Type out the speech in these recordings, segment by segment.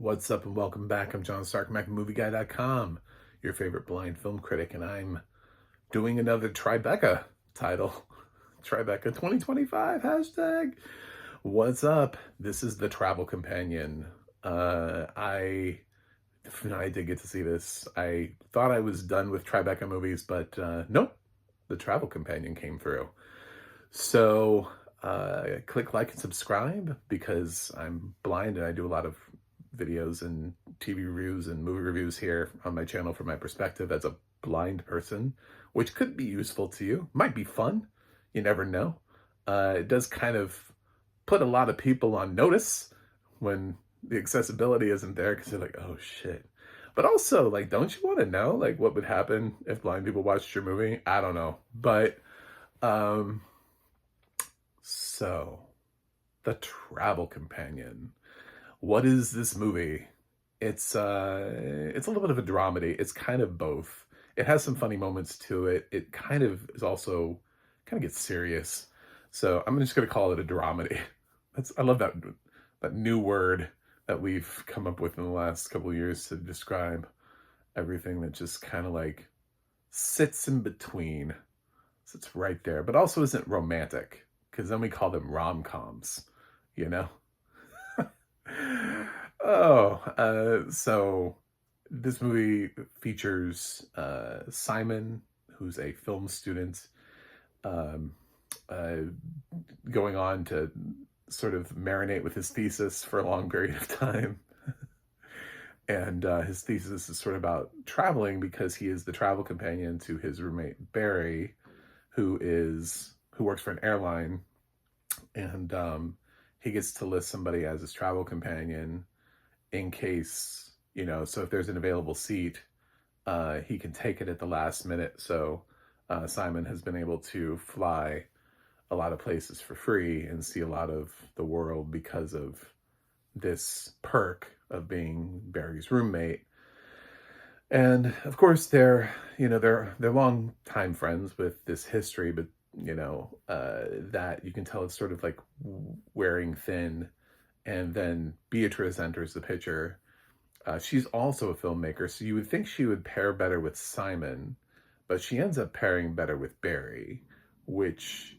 What's up and welcome back. I'm John Stark, MacMovieGuy.com, your favorite blind film critic, and I'm doing another Tribeca title. Tribeca 2025 hashtag. What's up? This is the travel companion. I did get to see this. I thought I was done with Tribeca movies, but nope, the travel companion came through. So click like and subscribe because I'm blind and I do a lot of videos and TV reviews and movie reviews here on my channel from my perspective as a blind person, which could be useful to you. Might be fun. You never know. It does kind of put a lot of people on notice when the accessibility isn't there because they're like, oh shit. But also, like, don't you want to know, like, what would happen if blind people watched your movie? I don't know. But, so, The Travel Companion. What is this movie? It's a little bit of a dramedy. It's kind of both. It has some funny moments to it. It kind of is also kind of gets serious. So I'm just gonna call it a dramedy. I love that new word that we've come up with in the last couple of years to describe everything that just kind of like sits in between. Sits right there, but also isn't romantic, because then we call them rom-coms, you know? So this movie features Simon, who's a film student, um, uh, going on to sort of marinate with his thesis for a long period of time. And his thesis is sort of about traveling because he is the travel companion to his roommate Barry, who works for an airline, and he gets to list somebody as his travel companion in case, so if there's an available seat, he can take it at the last minute. So Simon has been able to fly a lot of places for free and see a lot of the world because of this perk of being Barry's roommate. And of course they're long time friends with this history, but that you can tell it's sort of like wearing thin. And then Beatrice enters the picture. She's also a filmmaker, so you would think she would pair better with Simon, but she ends up pairing better with Barry, which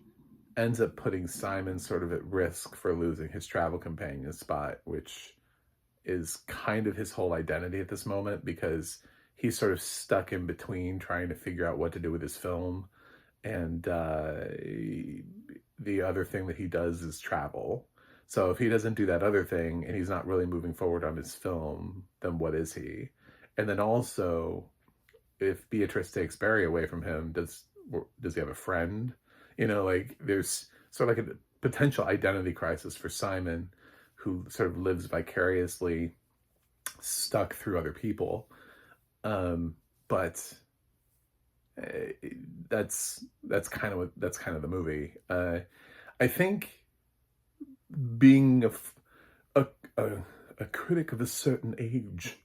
ends up putting Simon sort of at risk for losing his travel companion spot, which is kind of his whole identity at this moment, because he's sort of stuck in between trying to figure out what to do with his film. And the other thing that he does is travel. So if he doesn't do that other thing and he's not really moving forward on his film, then what is he? And then also, if Beatrice takes Barry away from him, does he have a friend? Like there's sort of like a potential identity crisis for Simon, who sort of lives vicariously stuck through other people. But that's kind of the movie. I think being a critic of a certain age.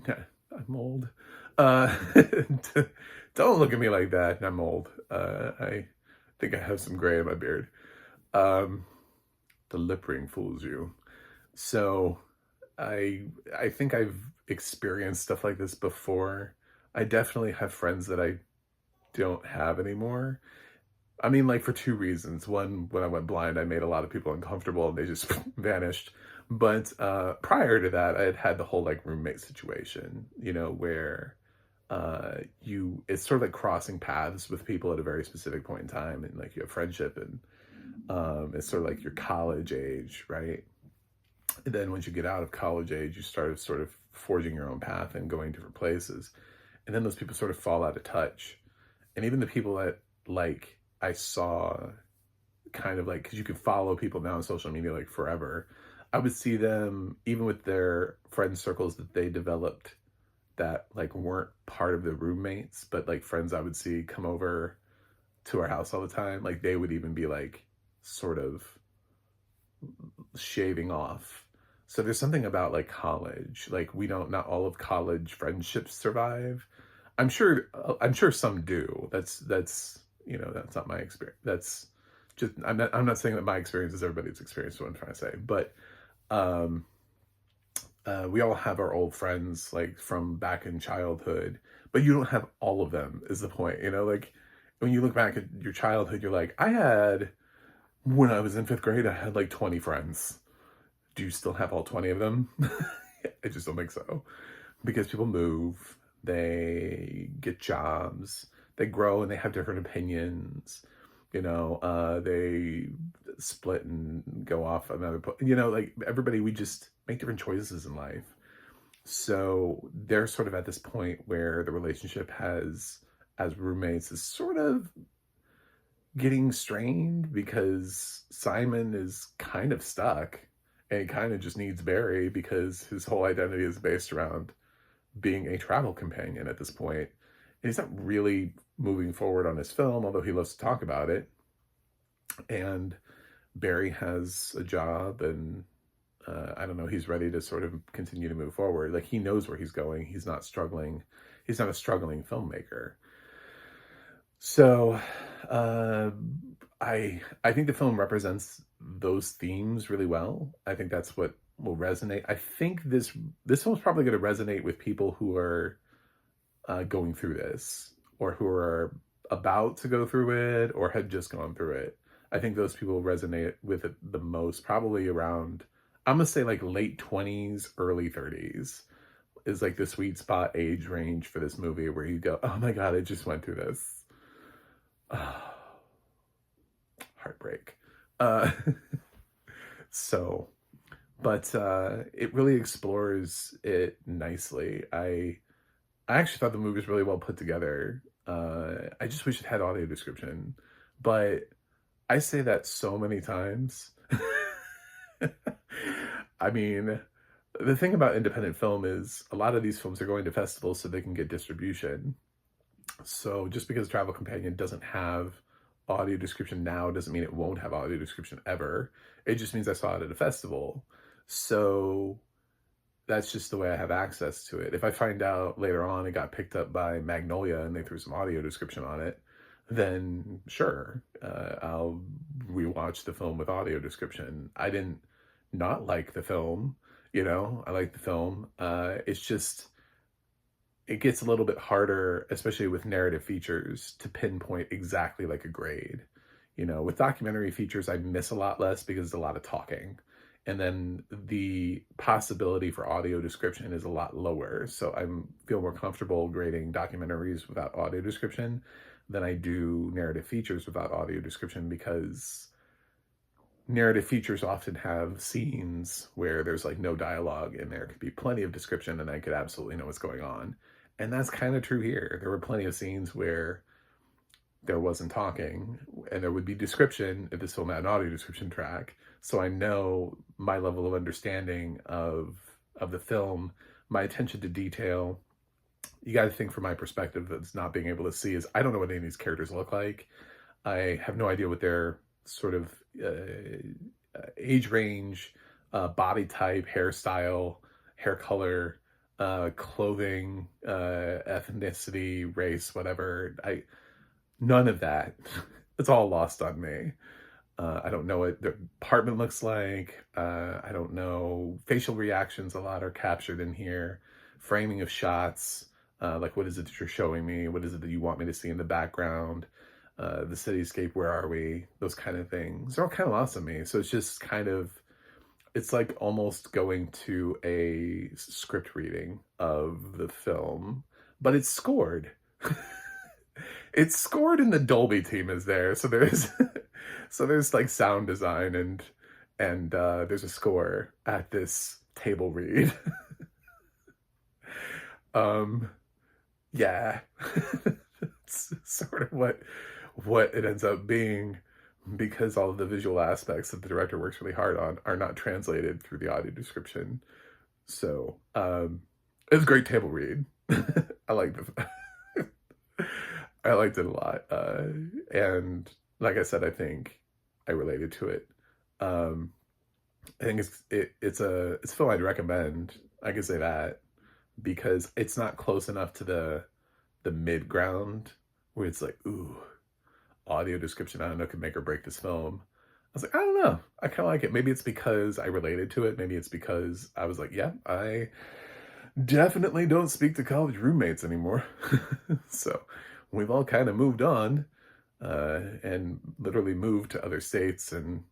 Yeah, I'm old. Don't look at me like that. I'm old. I think I have some gray in my beard. The lip ring fools you. So I think I've experienced stuff like this before. I definitely have friends that I don't have anymore. I mean, like, for two reasons. One, when I went blind, I made a lot of people uncomfortable and they just vanished. But prior to that, I had the whole like roommate situation, where it's sort of like crossing paths with people at a very specific point in time, and like you have friendship, and it's sort of like your college age, right? And then once you get out of college age, you start sort of forging your own path and going different places. And then those people sort of fall out of touch. And even the people that like I saw kind of like, because you can follow people now on social media like forever, I would see them even with their friend circles that they developed that like weren't part of the roommates, but like friends I would see come over to our house all the time. Like they would even be like sort of shaving off. So there's something about like college, like not all of college friendships survive. I'm sure some do. That's not my experience. That's just I'm not saying that my experience is everybody's experience, is what I'm trying to say, but um we all have our old friends like from back in childhood, but you don't have all of them is the point, you know, like when you look back at your childhood, you're like, I had, when I was in fifth grade, I had like 20 friends. Do you still have all 20 of them? I just don't think so, because people move, they get jobs, they grow, and they have different opinions. You know, they split and go off another. You know, like everybody, we just make different choices in life. So they're sort of at this point where the relationship has, as roommates, is sort of getting strained because Simon is kind of stuck and he kind of just needs Barry because his whole identity is based around being a travel companion at this point. And he's not really moving forward on his film, although he loves to talk about it. And Barry has a job, and I don't know, he's ready to sort of continue to move forward. Like, he knows where he's going. He's not struggling. He's not a struggling filmmaker. So I think the film represents those themes really well. I think that's what will resonate. I think this film's probably going to resonate with people who are going through this, or who are about to go through it, or had just gone through it. I think those people resonate with it the most, probably around, I'm gonna say like late 20s, early 30s is like the sweet spot age range for this movie, where you go, oh my God, I just went through this. Heartbreak. Uh, so, but it really explores it nicely. I actually thought the movie was really well put together. I just wish it had audio description, but I say that so many times. I mean, the thing about independent film is a lot of these films are going to festivals so they can get distribution. So just because Travel Companion doesn't have audio description now doesn't mean it won't have audio description ever. It just means I saw it at a festival. So that's just the way I have access to it. If I find out later on it got picked up by Magnolia and they threw some audio description on it, then sure, I'll rewatch the film with audio description. I didn't not like the film, you know, I like the film. It's just, it gets a little bit harder, especially with narrative features, to pinpoint exactly like a grade. You know, with documentary features, I miss a lot less because it's a lot of talking. And then the possibility for audio description is a lot lower. So I feel more comfortable grading documentaries without audio description than I do narrative features without audio description, because narrative features often have scenes where there's like no dialogue and there could be plenty of description and I could absolutely know what's going on. And that's kind of true here. There were plenty of scenes where there wasn't talking, and there would be description if this film had an audio description track. So I know my level of understanding of the film, my attention to detail. You got to think from my perspective, that's not being able to see, is I don't know what any of these characters look like. I have no idea what their sort of age range, body type, hairstyle, hair color, clothing, ethnicity, race, whatever. None of that. It's all lost on me. I don't know what their apartment looks like. I don't know. Facial reactions, a lot are captured in here. Framing of shots. Like, what is it that you're showing me? What is it that you want me to see in the background? The cityscape, where are we? Those kind of things. They're all kind of lost on me. So it's just kind of, it's like almost going to a script reading of the film, but it's scored. It's scored and the Dolby team is there. So there's like sound design and there's a score at this table read. Yeah. It's sort of what it ends up being, because all of the visual aspects that the director works really hard on are not translated through the audio description. So it was a great table read. I liked it. I liked it a lot. And like I said, I think I related to it. I think it's a film I'd recommend. I can say that, because it's not close enough to the mid ground where it's like, ooh, audio description, I don't know, could make or break this film. I was like, I don't know. I kind of like it. Maybe it's because I related to it. Maybe it's because I was like, yeah, I definitely don't speak to college roommates anymore. So we've all kind of moved on and literally moved to other states and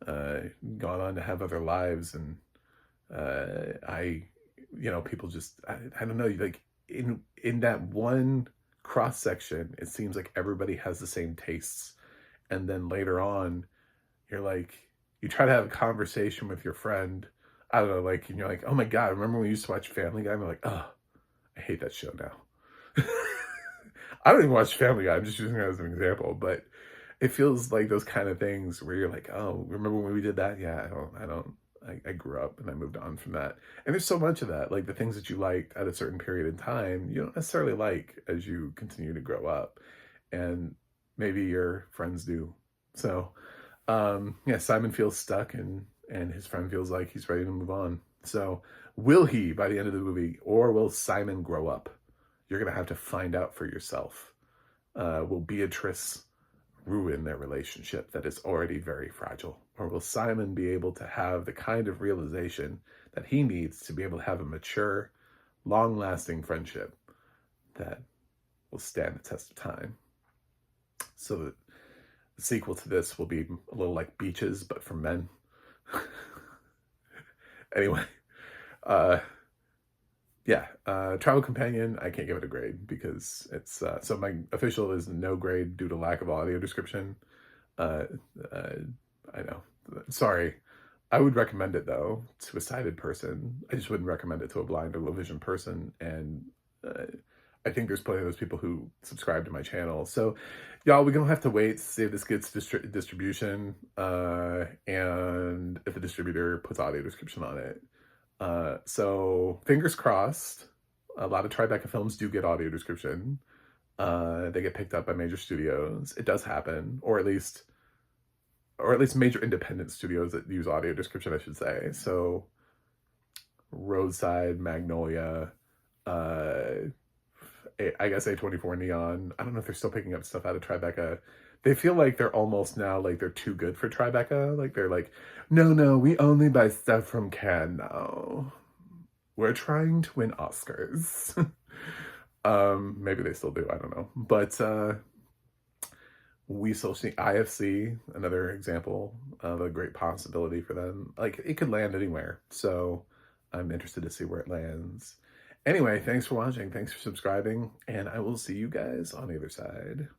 uh, gone on to have other lives. And I, people just, I don't know, like in that one cross section, it seems like everybody has the same tastes. And then later on, you're like, you try to have a conversation with your friend. I don't know, like, and you're like, oh my God, remember when we used to watch Family Guy? I'm like, oh, I hate that show now. I don't even watch Family Guy. I'm just using it as an example, but it feels like those kind of things where you're like, oh, remember when we did that? Yeah, I grew up and I moved on from that. And there's so much of that, like the things that you liked at a certain period in time, you don't necessarily like as you continue to grow up. And maybe your friends do. So, yeah, Simon feels stuck and his friend feels like he's ready to move on. So, will he by the end of the movie, or will Simon grow up? You're gonna have to find out for yourself. Will Beatrice ruin their relationship that is already very fragile? Or will Simon be able to have the kind of realization that he needs to be able to have a mature, long-lasting friendship that will stand the test of time? So the sequel to this will be a little like Beaches, but for men. Anyway, uh, yeah, Travel Companion, I can't give it a grade because it's, so my official is no grade due to lack of audio description. Uh, uh, I know. Sorry. I would recommend it though to a sighted person. I just wouldn't recommend it to a blind or low vision person. And I think there's plenty of those people who subscribe to my channel. So y'all, we're gonna have to wait to see if this gets distribution and if the distributor puts audio description on it. So fingers crossed. A lot of Tribeca films do get audio description. They get picked up by major studios. It does happen, or at least major independent studios that use audio description, I should say. So Roadside, Magnolia, I guess A24 Neon. I don't know if they're still picking up stuff out of Tribeca. They feel like they're almost now like they're too good for Tribeca. Like they're like, no, we only buy stuff from Cannes now. We're trying to win Oscars. Maybe they still do, I don't know. But we still see IFC, another example of a great possibility for them. Like it could land anywhere. So I'm interested to see where it lands. Anyway, thanks for watching. Thanks for subscribing. And I will see you guys on the other side.